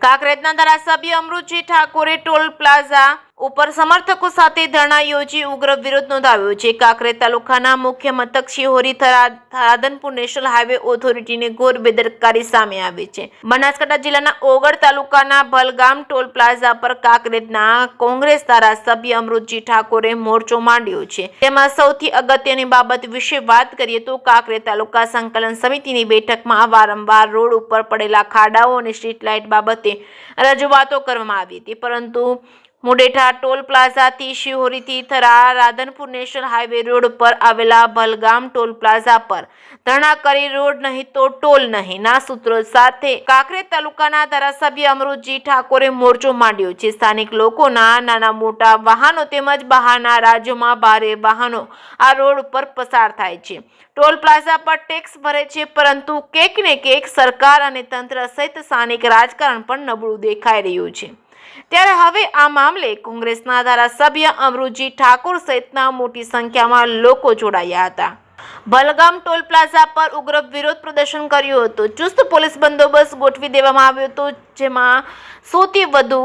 કાંકરેજના ધારાસભ્ય અમૃતજી ઠાકોરે toll plaza ઉપર સમર્થકો સાથે ધરણા યોજી ઉગ્ર વિરોધ નોંધાવ્યો છે. કાંકરેજ તાલુકાના મુખ્ય મથક શિહોરી રાધનપુર નેશનલ હાઈવે ઓથોરિટીની ઘોર બેદરકારી સામે આવી છે. બનાસકાંઠા જિલ્લાના ઓગળ તાલુકાના ભલગામ ટોલ પ્લાઝા પર કાંકરેજના કોંગ્રેસ ધારાસભ્ય અમૃતજી ઠાકોરે મોરચો માંડ્યો છે. તેમાં સૌથી અગત્યની બાબત વિશે વાત કરીએ તો કાંકરેજ તાલુકા સંકલન સમિતિની બેઠકમાં વારંવાર રોડ ઉપર પડેલા ખાડાઓ અને સ્ટ્રીટ લાઇટ બાબતે રજૂઆતો કરવામાં આવી હતી, પરંતુ મુડેઠા ટોલ પ્લાઝાથી શિહોરીથી Thara Radhanpur national highway road પર આવેલા ભલગામ ટોલ પ્લાઝા પર ધરણા કરી રોડ નહીં તો ટોલ નહીં ના સૂત્રો સાથે કાંકરેજ તાલુકાના ધારાસભ્ય અમૃતજી ઠાકોરે મોરચો માંડ્યો છે. સ્થાનિક લોકોના નાના મોટા વાહનો તેમજ બહારના રાજ્યોમાં ભારે વાહનો આ રોડ પર પસાર થાય છે. ટોલ પ્લાઝા પર ટેક્સ ભરે છે, પરંતુ કેક ને કેક સરકાર અને તંત્ર સહિત સ્થાનિક રાજકારણ પણ નબળું દેખાઈ રહ્યું છે. ત્યારે હવે આ મામલે કોંગ્રેસના ધારાસભ્ય અમૃતજી ઠાકોર સહિતના મોટી સંખ્યામાં લોકો જોડાયા હતા. ભલગામ ટોલ પ્લાઝા પર ઉગ્ર વિરોધ પ્રદર્શન કર્યું હતું. ચુસ્ત પોલીસ બંદોબસ્ત ગોઠવી દેવામાં આવ્યો હતો, જેમાં 100થી વધુ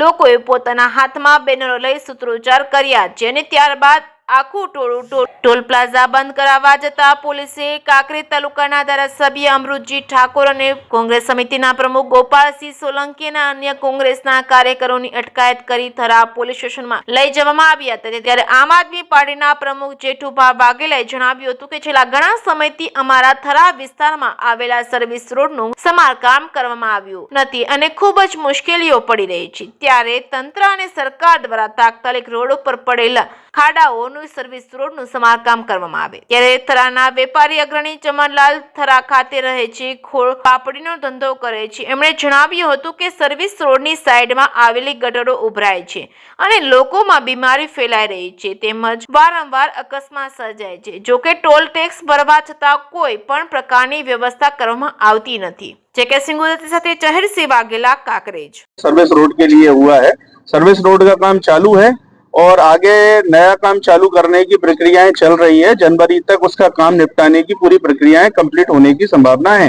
લોકોએ પોતાના હાથમાં બેનરો લઈ સૂત્રોચ્ચાર કર્યા છે અને ત્યારબાદ આખું ટોળું ટોલ પ્લાઝા બંધ કરાવવા જતા પોલીસે કાંકરેજ તાલુકાના ધારાસભ્ય અમૃતજી ઠાકોર અને કોંગ્રેસ સમિતિના પ્રમુખ ગોપાલસિંહ સોલંકી અને અન્ય કોંગ્રેસના કાર્યકરોની અટકાયત કરી થરા પોલીસ સ્ટેશનમાં લઈ જવામાં આવ્યા હતા. ત્યારે આમ આદમી પાર્ટીના પ્રમુખ જેઠુભા વાઘેલાએ જણાવ્યું હતું કે છેલ્લા ઘણા સમયથી અમારા થરા વિસ્તારમાં આવેલા સર્વિસ રોડનું સમારકામ કરવામાં આવ્યું નથી અને ખૂબ જ મુશ્કેલીઓ પડી રહી છે. ત્યારે તંત્ર અને સરકાર દ્વારા તાત્કાલિક રોડ ઉપર પડેલા ખાડાઓનું સર્વિસ રોડનું સમારકામ કરવામાં આવે. ત્યારે થરાના વેપારી અગ્રણી ચમનલાલ થરા ખાતે રહે છે, ખોળ પાપડીનો ધંધો કરે છે. એમણે જણાવ્યું હતું કે સર્વિસ રોડની સાઈડમાં આવેલી ગટરો ઉભરાય છે અને લોકોમાં બીમારી ફેલાઈ રહી છે, તેમજ વારંવાર અકસ્માત સર્જાય છે. જોકે ટોલ ટેક્સ ભરવા છતાં કોઈ પણ પ્રકારની વ્યવસ્થા કરવામાં આવતી નથી. જેકે સિંગુદત્તી સાથે ચહેરસિંહ વાઘેલા, કાंकरेज. सर्विस रोड के लिए हुआ है. सर्विस रोड का काम चालू है और आगे नया काम चालू करने की प्रक्रियाएं चल रही है. जनवरी तक उसका काम निपटाने की पूरी प्रक्रियाएं कंप्लीट होने की संभावना है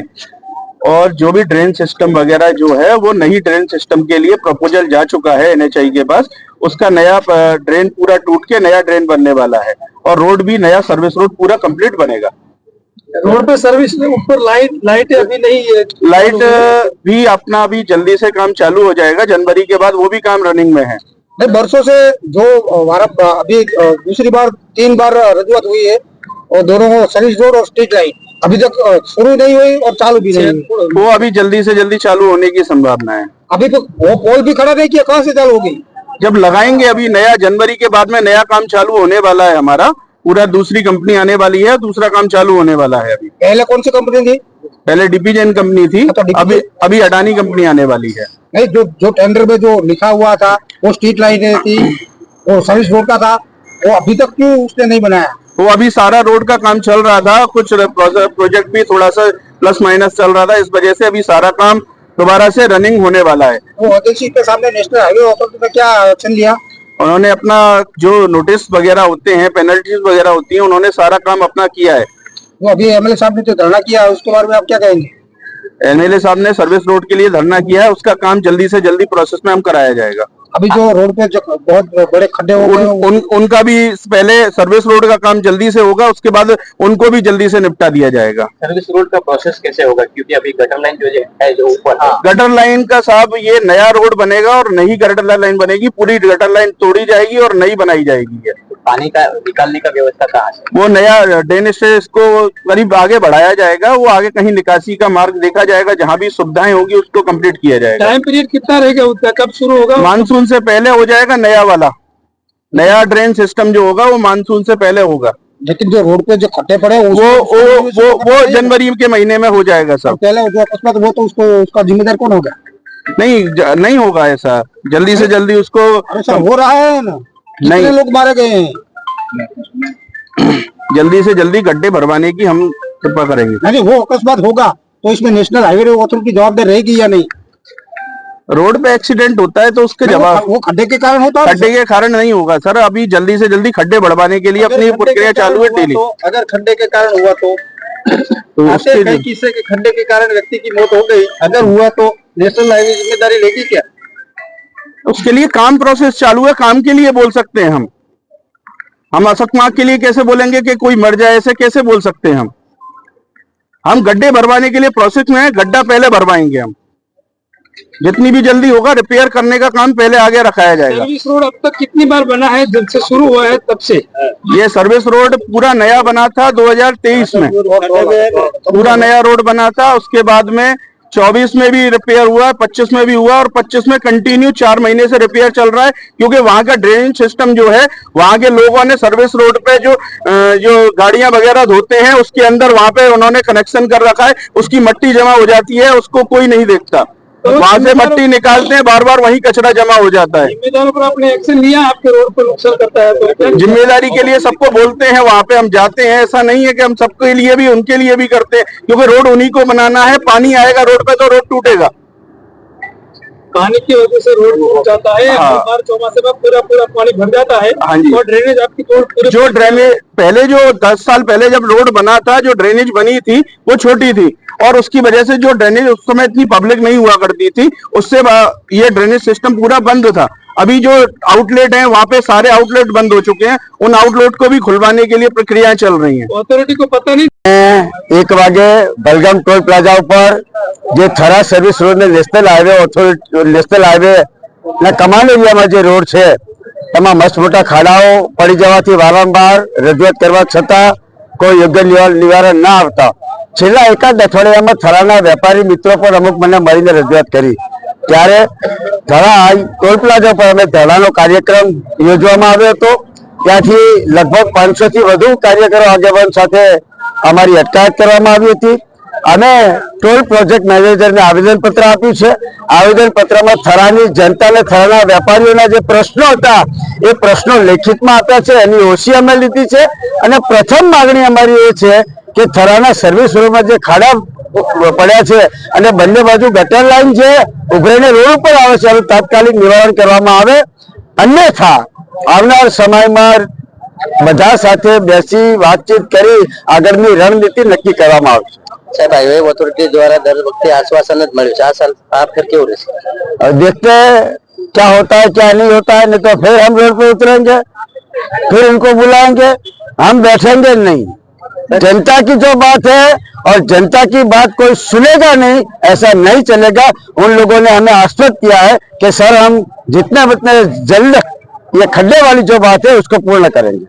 और जो भी ड्रेन सिस्टम वगैरह जो है वो नई ड्रेन सिस्टम के लिए प्रपोजल जा चुका है NHAI के पास. उसका नया ड्रेन पूरा टूट के नया ड्रेन बनने वाला है और रोड भी नया सर्विस रोड पूरा कंप्लीट बनेगा. रोड पे सर्विस ऊपर लाइट अभी नहीं है. लाइट भी अपना अभी जल्दी से काम चालू हो जाएगा. जनवरी के बाद वो भी काम रनिंग में है. बरसों से जो अभी दूसरी बार 3 बार रजूआत हुई है और दोनों सर्विस रोड और स्ट्रीट लाइट अभी तक शुरू नहीं हुई और चालू भी नहीं हुई. वो अभी जल्दी से जल्दी चालू होने की संभावना है. अभी तो वो पोल भी खड़ा नहीं किया, कहाँ से चालू होगी? जब लगाएंगे अभी नया जनवरी के बाद में नया काम चालू होने वाला है. हमारा पूरा दूसरी कंपनी आने वाली है, दूसरा काम चालू होने वाला है. अभी पहले कौन सी कंपनी थी? पहले डीपीजेन कंपनी थी, अभी अडानी कंपनी आने वाली है. नहीं, जो टेंडर में जो लिखा हुआ था वो स्ट्रीट लाइट थी, वो सर्विस रोड का था, वो अभी तक क्यों उसने नहीं बनाया? वो अभी सारा रोड का काम चल रहा था, कुछ प्रोजेक्ट भी थोड़ा सा प्लस माइनस चल रहा था, इस वजह से अभी सारा काम दोबारा से रनिंग होने वाला है. वो एजेंसी के सामने नेशनल हाईवे अथॉरिटी ने क्या एक्शन लिया? उन्होंने अपना जो नोटिस वगैरह होते हैं, पेनल्टीज वगैरह होती हैं, उन्होंने सारा काम अपना किया है. वो अभी एमएलए साहब ने जो धरना किया उसके बारे में आप क्या कहेंगे? एमएलए साहब ने सर्विस रोड के लिए धरना किया है, उसका काम जल्दी से जल्दी प्रोसेस में हम कराया जाएगा. अभी जो रोड पे जो बहुत बड़े खड्डे हो गए उनका भी पहले सर्विस रोड का काम जल्दी से होगा, उसके बाद उनको भी जल्दी से निपटा दिया जाएगा. सर्विस रोड का प्रोसेस कैसे होगा, क्योंकि अभी गटर लाइन जो है जो ऊपर गटर लाइन का साहब ये नया रोड बनेगा और नई गटर लाइन बनेगी. पूरी गटर लाइन तोड़ी जाएगी और नई बनाई जाएगी. पानी का निकालने का व्यवस्था कहाँ से? वो नया ड्रेन से इसको करीब आगे बढ़ाया जाएगा. वो आगे कहीं निकासी का मार्ग देखा जाएगा, जहाँ भी सुविधाएं होगी उसको कंप्लीट किया जाएगा. टाइम पीरियड कितना रहेगा उसका, कब शुरू होगा? मानसून से पहले हो जाएगा. नया वाला नया ड्रेन सिस्टम जो होगा वो मानसून से पहले होगा. लेकिन जो रोड पे जो खड्डे पड़े वो जनवरी के महीने में हो जाएगा सब. पहले जो अकस्मात वो तो उसका जिम्मेदार कौन होगा? नहीं होगा ऐसा. जल्दी से जल्दी उसको हो रहा है ना. नहीं, लोग मारे गए हैं. जल्दी से जल्दी गड्ढे भरवाने की हम कृपा करेंगे. नहीं, वो अकस्मात होगा तो इसमें नेशनल हाईवे अथॉरिटी जवाबदार रहेगी या नहीं? रोड पे एक्सीडेंट होता है तो उसके जवाब वो खड्डे के कारण होता है. खड्डे के कारण नहीं होगा सर. अभी जल्दी से जल्दी खड्डे बढ़वाने के लिए अपनी प्रक्रिया चालू है डेली. अगर खड्डे के कारण हुआ तो उसके किस्से के खड्डे के कारण व्यक्ति की मौत हो गई, अगर हुआ तो नेशनल हाईवे जिम्मेदारी लेगी क्या? उसके लिए काम प्रोसेस चालू है, काम के लिए बोल सकते हैं हम अकस्मात के लिए कैसे बोलेंगे कि कोई मर जाए, ऐसे कैसे बोल सकते हैं हम गड्ढे भरवाने के लिए प्रोसेस में है, गड्ढा पहले भरवाएंगे हम, जितनी भी जल्दी होगा रिपेयर करने का काम पहले आगे रखाया जाएगा। सर्विस रोड अब तक कितनी बार बना है जब से शुरू हुआ है तब से? ये सर्विस रोड पूरा नया बना था 2023 में, पूरा नया रोड बना था। उसके बाद में 24 में भी रिपेयर हुआ, 25 में भी हुआ और 25 में कंटिन्यू 4 महीने से रिपेयर चल रहा है, क्योंकि वहां का ड्रेनेज सिस्टम जो है, वहां के लोगों ने सर्विस रोड पे जो गाड़ियां वगैरह धोते हैं उसके अंदर वहां पे उन्होंने कनेक्शन कर रखा है, उसकी मट्टी जमा हो जाती है, उसको कोई नहीं देखता। वहां से मट्टी निकालते हैं, बार बार वही कचरा जमा हो जाता है। जिम्मेदारों पर आपने एक्शन लिया, आपके रोड पर नुकसान करता है तो क्या? जिम्मेदारी के लिए सबको बोलते हैं, वहां पे हम जाते हैं, ऐसा नहीं है कि हम सबके लिए भी उनके लिए भी करते हैं, क्योंकि रोड उन्हीं को बनाना है। पानी आएगा रोड पे तो रोड टूटेगा, पानी की वजह से रोड टूट जाता है। हाँ। हर बार चौमासे में पूरा पानी भर जाता है। हाँ जी। और ड्रेनेज आपकी पूरे जो ड्रेनेज पहले जो 10 साल पहले जब रोड बना था, जो ड्रेनेज बनी थी वो छोटी थी, और उसकी वजह से जो ड्रेनेज उस समय इतनी पब्लिक नहीं हुआ करती थी, उससे ये ड्रेनेज सिस्टम पूरा बंद था। अभी जो आउटलेट हैं वहां पे सारे आउटलेट बंद हो चुके हैं, उन आउटलेट को भी खुलवाने के लिए प्रक्रियाएं चल रही हैं। ऑथोरिटी को पता नहीं। 1 વાગે બલગામ ટોલ પ્લાઝા ઉપર જે થરા સર્વિસ રોડ ને નેશનલ હાઈવે ના કમાન એરિયામાં જે રોડ છે એમાં મસ્ત મોટા ખાડાઓ પડી જવાથી વારંવાર રજૂઆત કરવા છતાં કોઈ યોગ્ય નિવારણ ના આવતા છેલ્લા એકાદ અઠવાડિયામાં થરાના વેપારી મિત્રો પર અમુક મને મળીને રજૂઆત કરી, ત્યારે થરા ટોલ પ્લાઝા પર અમે ધરણાનો કાર્યક્રમ યોજવામાં આવ્યો હતો। ત્યાંથી લગભગ 500 થી વધુ કાર્યકરો આગેવાન સાથે અમારી અટકાયત કરવામાં આવી હતી। અમે ટોલ પ્રોજેક્ટ મેનેજરને આવેદનપત્ર આપ્યું છે। આવેદનપત્રમાં થરાની જનતાને થરાના વેપારીઓના જે પ્રશ્નો હતા એ પ્રશ્નો લેખિતમાં આપ્યા છે, એની ઓછી અમે લીધી છે। અને પ્રથમ માગણી અમારી એ છે કે થરાના સર્વિસ રોડમાં જે ખાડા પડ્યા છે અને બંને બાજુ ગટર લાઈન જે ઉભરાઈને રોડ ઉપર આવે છે એનું તાત્કાલિક નિવારણ કરવામાં આવે, અન્યથા આવનાર સમયમાં બધા સાથે બેસી વાતચીત કરી આગળની રણનીતિ નક્કી કરવામાં આવશે। साहब हाईवे अथॉरिटी द्वारा दर वक्त आश्वासन ज मळ्યું છે, આ સાલ आप फिर क्यों रहे? और देखते हैं क्या होता है क्या नहीं होता है, नहीं तो फिर हम रोड पे उतरेंगे, फिर उनको बुलाएंगे, हम बैठेंगे नहीं। जनता की जो बात है और जनता की बात कोई सुनेगा नहीं, ऐसा नहीं चलेगा। उन लोगों ने हमें आश्वस्त किया है कि सर हम जितने जल्द ये खड्डे वाली जो बात है उसको पूर्ण करेंगे।